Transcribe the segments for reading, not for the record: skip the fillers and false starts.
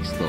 contexto.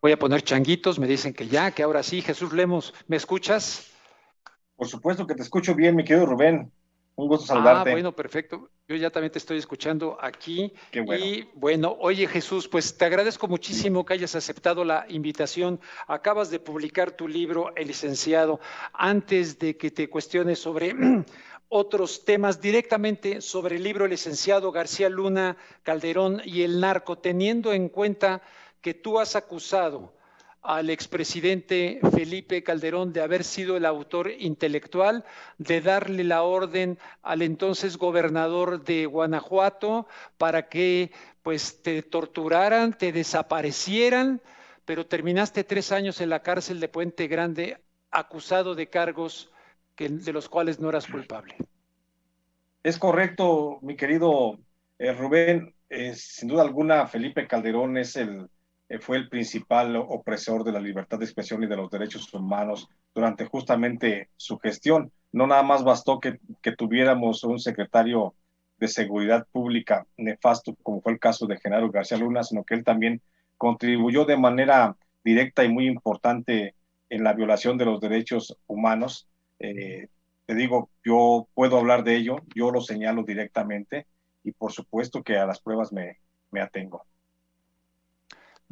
Voy a poner changuitos, me dicen que ya, que ahora sí. Jesús Lemos, ¿me escuchas? Por supuesto que te escucho bien, mi querido Rubén. Un gusto Ah, saludarte. bueno, perfecto. Yo ya también te estoy escuchando aquí. Qué bueno. Y bueno, oye Jesús, pues te agradezco muchísimo que hayas aceptado la invitación. Acabas de publicar tu libro, El Licenciado. Antes de que te cuestiones sobre otros temas, directamente sobre el libro El Licenciado García Luna Calderón y el narco, teniendo en cuenta que tú has acusado al expresidente Felipe Calderón de haber sido el autor intelectual, de darle la orden al entonces gobernador de Guanajuato para que pues te torturaran, te desaparecieran, pero terminaste 3 años en la cárcel de Puente Grande acusado de cargos de los cuales no eras culpable. Es correcto, mi querido Rubén. Sin duda alguna, Felipe Calderón fue el principal opresor de la libertad de expresión y de los derechos humanos durante justamente su gestión. No nada más bastó que tuviéramos un secretario de Seguridad Pública nefasto, como fue el caso de Genaro García Luna, sino que él también contribuyó de manera directa y muy importante en la violación de los derechos humanos. Te digo, yo puedo hablar de ello, yo lo señalo directamente y por supuesto que a las pruebas me atengo.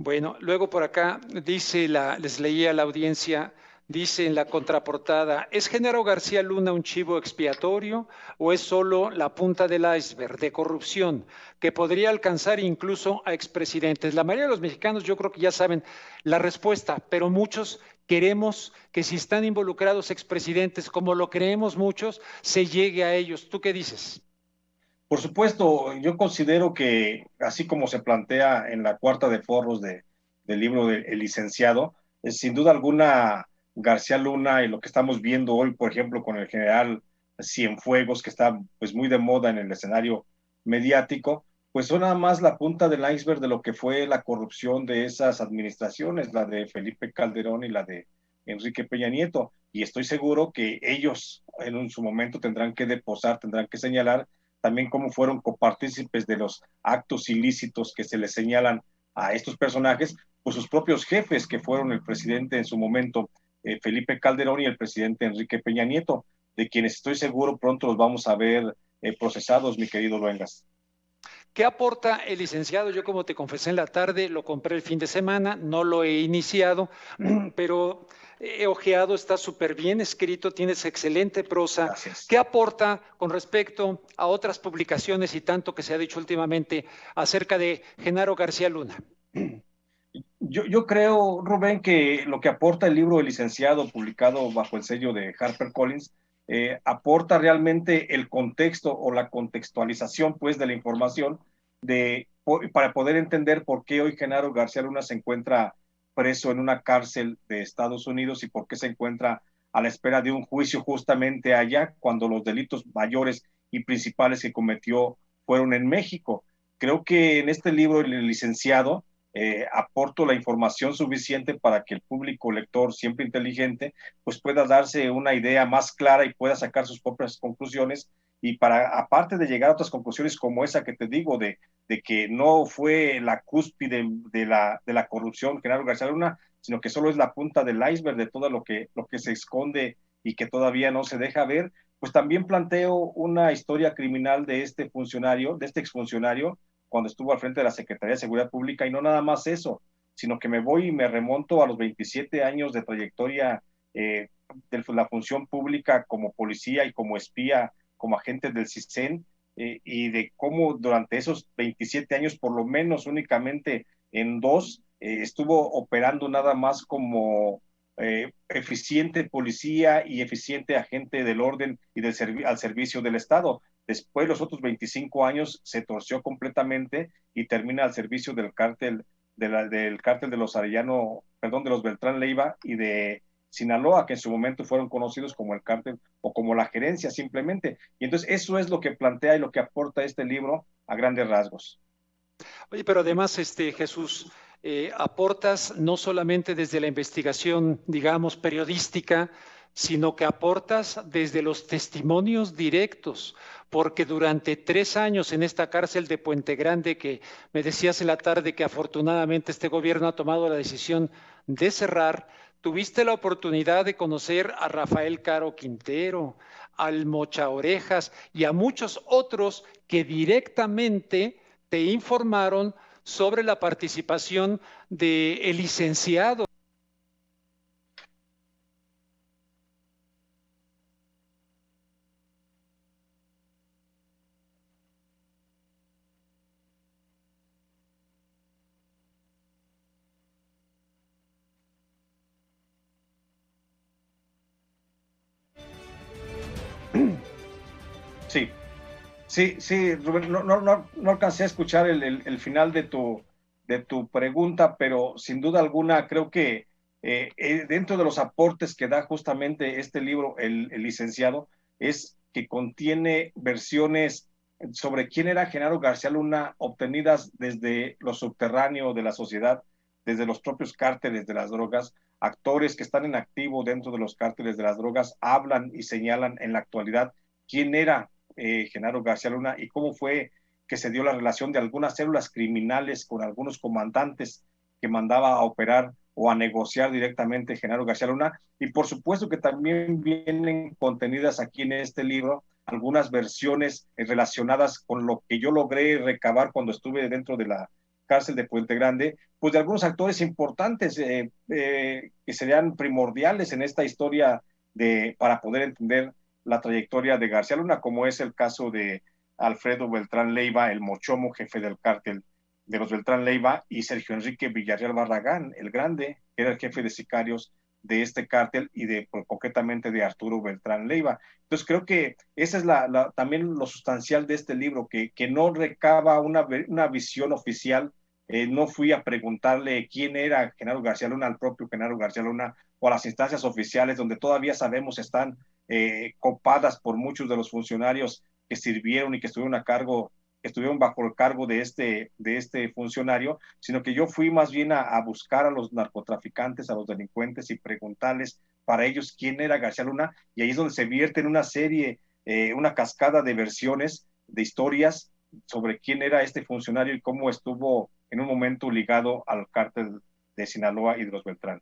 Bueno, luego por acá dice, les leía a la audiencia, dice en la contraportada, ¿es Genaro García Luna un chivo expiatorio o es solo la punta del iceberg de corrupción que podría alcanzar incluso a expresidentes? La mayoría de los mexicanos yo creo que ya saben la respuesta, pero muchos queremos que si están involucrados expresidentes, como lo creemos muchos, se llegue a ellos. ¿Tú qué dices? Por supuesto, yo considero que, así como se plantea en la cuarta de forros del libro del licenciado, sin duda alguna, García Luna y lo que estamos viendo hoy, por ejemplo, con el general Cienfuegos, que está pues muy de moda en el escenario mediático, pues son nada más la punta del iceberg de lo que fue la corrupción de esas administraciones, la de Felipe Calderón y la de Enrique Peña Nieto. Y estoy seguro que ellos en su momento tendrán que deposar, tendrán que señalar también cómo fueron copartícipes de los actos ilícitos que se les señalan a estos personajes, pues sus propios jefes, que fueron el presidente en su momento, Felipe Calderón, y el presidente Enrique Peña Nieto, de quienes estoy seguro pronto los vamos a ver procesados, mi querido Luengas. ¿Qué aporta el licenciado? Yo, como te confesé en la tarde, lo compré el fin de semana, no lo he iniciado, pero he ojeado, está súper bien escrito, tienes excelente prosa. Gracias. ¿Qué aporta con respecto a otras publicaciones y tanto que se ha dicho últimamente acerca de Genaro García Luna? Yo creo, Rubén, que lo que aporta el libro del licenciado publicado bajo el sello de HarperCollins aporta realmente el contexto o la contextualización pues de la información para poder entender por qué hoy Genaro García Luna se encuentra preso en una cárcel de Estados Unidos y por qué se encuentra a la espera de un juicio justamente allá cuando los delitos mayores y principales que cometió fueron en México. Creo que en este libro el licenciado aporto la información suficiente para que el público lector, siempre inteligente, pues pueda darse una idea más clara y pueda sacar sus propias conclusiones, y para, aparte de llegar a otras conclusiones como esa que te digo, de que no fue la cúspide de la corrupción Genaro García Luna, sino que solo es la punta del iceberg de todo lo que se esconde y que todavía no se deja ver, pues también planteo una historia criminal de este funcionario, de este exfuncionario, cuando estuvo al frente de la Secretaría de Seguridad Pública, y no nada más eso, sino que me voy y me remonto a los 27 años de trayectoria de la función pública como policía y como espía, como agente del CISEN, y de cómo durante esos 27 años, por lo menos únicamente en dos, estuvo operando nada más como eficiente policía y eficiente agente del orden y al servicio del Estado. Después, los otros 25 años, se torció completamente y termina al servicio del cártel de los Arellano, perdón, de los Beltrán Leiva y de Sinaloa, que en su momento fueron conocidos como el cártel o como la gerencia simplemente. Y entonces eso es lo que plantea y lo que aporta este libro a grandes rasgos. Oye, pero además, Jesús, aportas no solamente desde la investigación, digamos, periodística, sino que aportas desde los testimonios directos, porque durante 3 años en esta cárcel de Puente Grande, que me decías en la tarde que afortunadamente este gobierno ha tomado la decisión de cerrar, tuviste la oportunidad de conocer a Rafael Caro Quintero, al Mocha Orejas y a muchos otros que directamente te informaron sobre la participación del licenciado. Sí, sí, Rubén, no alcancé a escuchar el final de tu pregunta, pero sin duda alguna creo que dentro de los aportes que da justamente este libro, el licenciado, es que contiene versiones sobre quién era Genaro García Luna obtenidas desde lo subterráneo de la sociedad, desde los propios cárteles de las drogas. Actores que están en activo dentro de los cárteles de las drogas hablan y señalan en la actualidad quién era Genaro García Luna y cómo fue que se dio la relación de algunas células criminales con algunos comandantes que mandaba a operar o a negociar directamente Genaro García Luna. Y por supuesto que también vienen contenidas aquí en este libro algunas versiones relacionadas con lo que yo logré recabar cuando estuve dentro de la cárcel de Puente Grande, pues de algunos actores importantes que serían primordiales en esta historia para poder entender la trayectoria de García Luna, como es el caso de Alfredo Beltrán Leiva, el Mochomo, jefe del cártel de los Beltrán Leiva, y Sergio Enrique Villarreal Barragán, el Grande, que era el jefe de sicarios de este cártel y concretamente de Arturo Beltrán Leiva. Entonces creo que esa es también lo sustancial de este libro, que no recaba una visión oficial. No fui a preguntarle quién era Genaro García Luna al propio Genaro García Luna o a las instancias oficiales donde todavía sabemos están copadas por muchos de los funcionarios que sirvieron y que estuvieron a cargo, que estuvieron bajo el cargo de este funcionario, sino que yo fui más bien a buscar a los narcotraficantes, a los delincuentes y preguntarles para ellos quién era García Luna, y ahí es donde se vierte en una serie, una cascada de versiones, de historias sobre quién era este funcionario y cómo estuvo en un momento ligado al cártel de Sinaloa y de los Beltrán.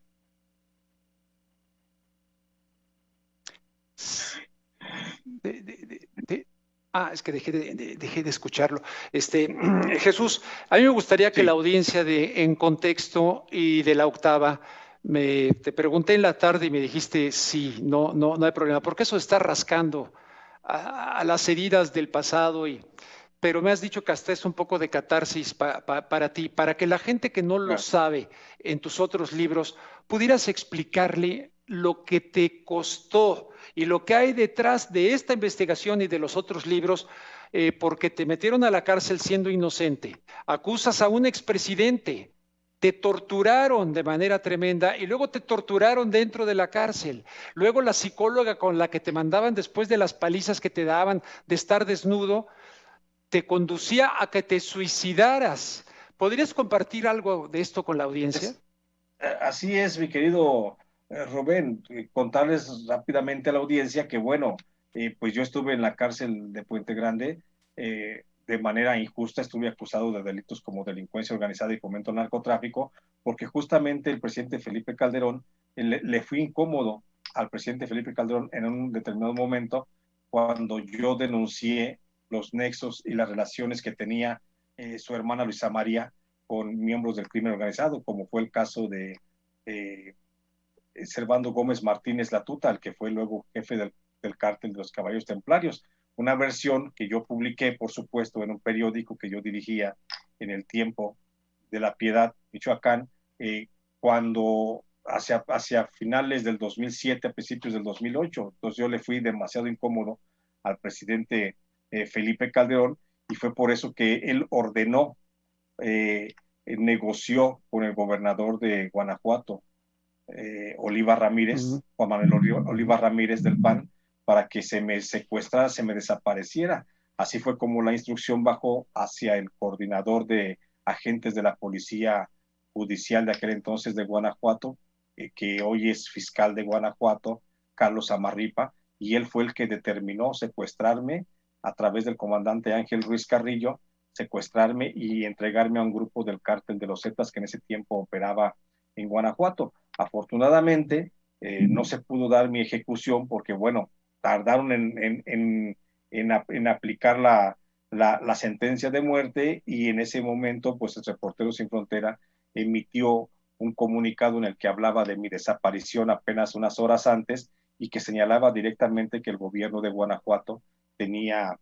Es que dejé de escucharlo. Jesús, a mí me gustaría que la audiencia de En Contexto y de La Octava, te pregunté en la tarde y me dijiste sí, no hay problema, porque eso está rascando a las heridas del pasado, pero me has dicho que hasta es un poco de catarsis para ti, para que la gente que no lo sabe en tus otros libros, pudieras explicarle lo que te costó y lo que hay detrás de esta investigación y de los otros libros, porque te metieron a la cárcel siendo inocente, acusas a un expresidente, te torturaron de manera tremenda y luego te torturaron dentro de la cárcel. Luego la psicóloga con la que te mandaban después de las palizas que te daban de estar desnudo, te conducía a que te suicidaras. ¿Podrías compartir algo de esto con la audiencia? Así es, mi querido Rubén, contarles rápidamente a la audiencia que, bueno, pues yo estuve en la cárcel de Puente Grande de manera injusta, estuve acusado de delitos como delincuencia organizada y fomento al narcotráfico, porque justamente el presidente Felipe Calderón le fue incómodo al presidente Felipe Calderón en un determinado momento cuando yo denuncié los nexos y las relaciones que tenía su hermana Luisa María con miembros del crimen organizado, como fue el caso de Servando Gómez Martínez Latuta, el que fue luego jefe del cártel de los Caballeros Templarios. Una versión que yo publiqué, por supuesto, en un periódico que yo dirigía en el tiempo de La Piedad, Michoacán, cuando hacia finales del 2007, a principios del 2008. Entonces yo le fui demasiado incómodo al presidente Felipe Calderón y fue por eso que él ordenó, negoció con el gobernador de Guanajuato, Oliva Ramírez, Juan Manuel Oliva Ramírez del PAN, para que se me secuestrara, se me desapareciera. Así fue como la instrucción bajó hacia el coordinador de agentes de la Policía Judicial de aquel entonces de Guanajuato, que hoy es fiscal de Guanajuato, Carlos Amarripa, y él fue el que determinó secuestrarme a través del comandante Ángel Ruiz Carrillo, secuestrarme y entregarme a un grupo del cártel de los Zetas que en ese tiempo operaba en Guanajuato. Afortunadamente, no se pudo dar mi ejecución porque, bueno, tardaron en aplicar la sentencia de muerte, y en ese momento, pues el Reporteros Sin Frontera emitió un comunicado en el que hablaba de mi desaparición apenas unas horas antes y que señalaba directamente que el gobierno de Guanajuato tenía,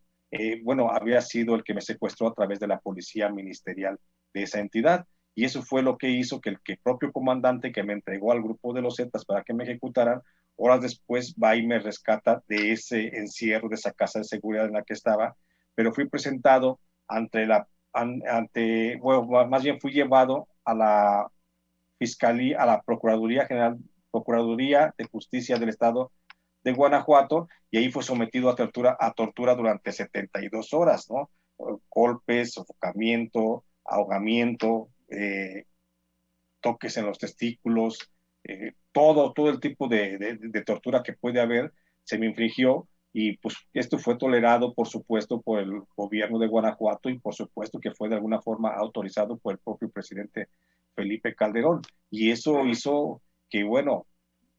bueno, había sido el que me secuestró a través de la policía ministerial de esa entidad. Y eso fue lo que hizo que el propio comandante que me entregó al grupo de los Zetas para que me ejecutaran, horas después va y me rescata de ese encierro, de esa casa de seguridad en la que estaba, pero fui presentado bueno, más bien fui llevado a la Fiscalía, a la Procuraduría de Justicia del Estado de Guanajuato, y ahí fue sometido a tortura durante 72 horas, ¿no? Golpes, sofocamiento, ahogamiento, toques en los testículos, todo el tipo de tortura que puede haber se me infligió, y pues esto fue tolerado, por supuesto, por el gobierno de Guanajuato, y por supuesto que fue de alguna forma autorizado por el propio presidente Felipe Calderón, y eso hizo que, bueno,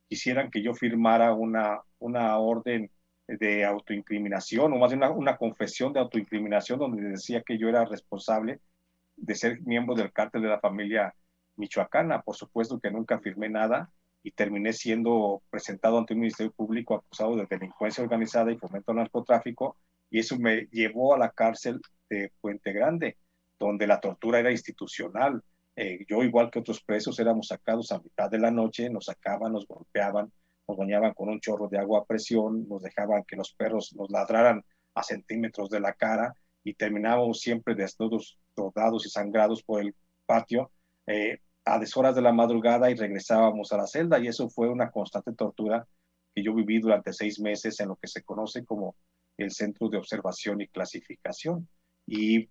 quisieran que yo firmara una orden de autoincriminación, o más bien una confesión de autoincriminación, donde decía que yo era responsable de ser miembro del cártel de la familia michoacana. Por supuesto que nunca firmé nada, y terminé siendo presentado ante un ministerio público acusado de delincuencia organizada y fomento al narcotráfico, y eso me llevó a la cárcel de Puente Grande, donde la tortura era institucional. Yo, igual que otros presos, éramos sacados a mitad de la noche, nos sacaban, nos golpeaban, nos bañaban con un chorro de agua a presión, nos dejaban que los perros nos ladraran a centímetros de la cara, y terminábamos siempre desnudos, rodados y sangrados por el patio, a deshoras de la madrugada, y regresábamos a la celda, y eso fue una constante tortura que yo viví durante 6 meses en lo que se conoce como el Centro de Observación y Clasificación.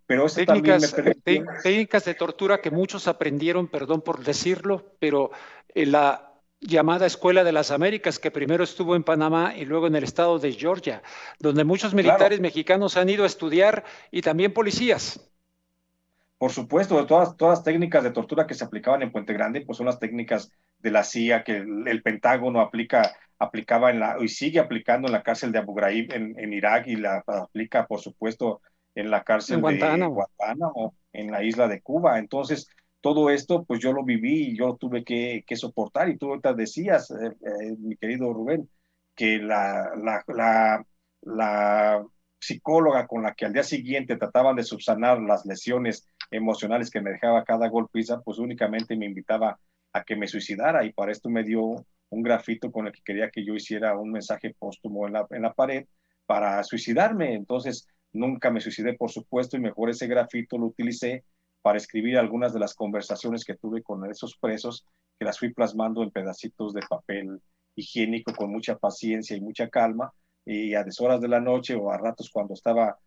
Pero eso también me permitió... Técnicas de tortura que muchos aprendieron, perdón por decirlo, pero en la llamada Escuela de las Américas, que primero estuvo en Panamá y luego en el estado de Georgia, donde muchos Claro, militares mexicanos han ido a estudiar, y también policías. por supuesto, de todas las técnicas de tortura que se aplicaban en Puente Grande, pues son las técnicas de la CIA que el Pentágono aplicaba y sigue aplicando en la cárcel de Abu Ghraib en Irak, y la aplica, por supuesto, en la En cárcel de Guantánamo. Guantánamo, en la isla de Cuba. Entonces, todo esto, pues yo lo viví y yo lo tuve que soportar. Y tú ahorita decías, mi querido Rubén, que la psicóloga con la que al día siguiente trataban de subsanar las lesiones emocionales que me dejaba cada golpiza, pues únicamente me invitaba a que me suicidara, y para esto me dio un grafito con el que quería que yo hiciera un mensaje póstumo en la pared para suicidarme. Entonces nunca me suicidé, por supuesto, y mejor ese grafito lo utilicé para escribir algunas de las conversaciones que tuve con esos presos, que las fui plasmando en pedacitos de papel higiénico con mucha paciencia y mucha calma, y a deshoras de la noche o a ratos cuando estaba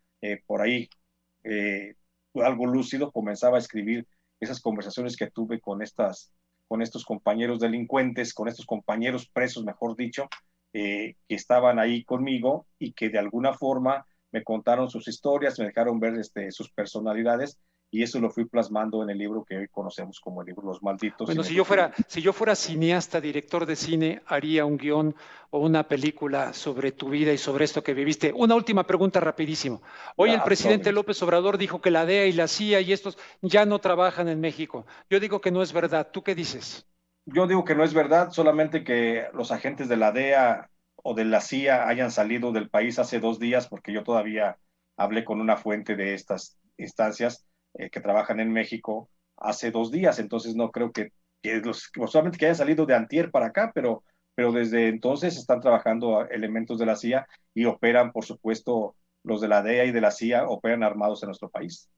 por ahí eh, algo lúcido, comenzaba a escribir esas conversaciones que tuve con estos compañeros delincuentes, con estos compañeros presos, mejor dicho, que estaban ahí conmigo, y que de alguna forma me contaron sus historias, me dejaron ver sus personalidades, y eso lo fui plasmando en el libro que hoy conocemos como el libro Los Malditos. Bueno, si yo fuera cineasta, director de cine, haría un guión o una película sobre tu vida y sobre esto que viviste. Una última pregunta rapidísimo. Hoy el presidente López Obrador dijo que la DEA y la CIA y estos ya no trabajan en México. Yo digo que no es verdad. ¿Tú qué dices? Yo digo que no es verdad, solamente que los agentes de la DEA o de la CIA hayan salido del país hace 2 días, porque yo todavía hablé con una fuente de estas instancias que trabajan en México hace 2 días. Entonces no creo solamente que hayan salido de antier para acá, pero desde entonces están trabajando elementos de la CIA, y operan, por supuesto, los de la DEA y de la CIA operan armados en nuestro país.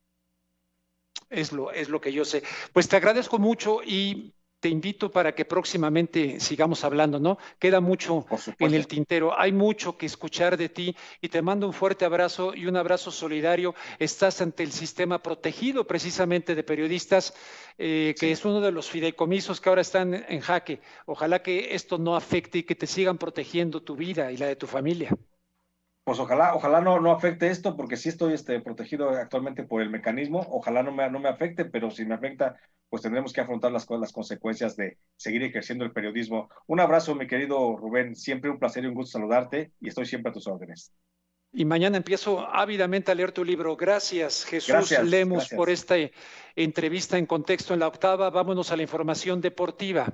Es lo que yo sé. Pues te agradezco mucho y te invito para que próximamente sigamos hablando, ¿no? Queda mucho en el tintero, hay mucho que escuchar de ti y te mando un fuerte abrazo y un abrazo solidario. Estás ante el sistema protegido precisamente de periodistas, que es uno de los fideicomisos que ahora están en jaque. Ojalá que esto no afecte y que te sigan protegiendo tu vida y la de tu familia. Pues ojalá no afecte esto, porque sí estoy protegido actualmente por el mecanismo. Ojalá no me afecte, pero si me afecta, pues tendremos que afrontar las consecuencias de seguir ejerciendo el periodismo. Un abrazo, mi querido Rubén. Siempre un placer y un gusto saludarte y estoy siempre a tus órdenes. Y mañana empiezo ávidamente a leer tu libro. Gracias, Jesús Lemos, gracias. por esta entrevista en Contexto en la Octava. Vámonos a la información deportiva.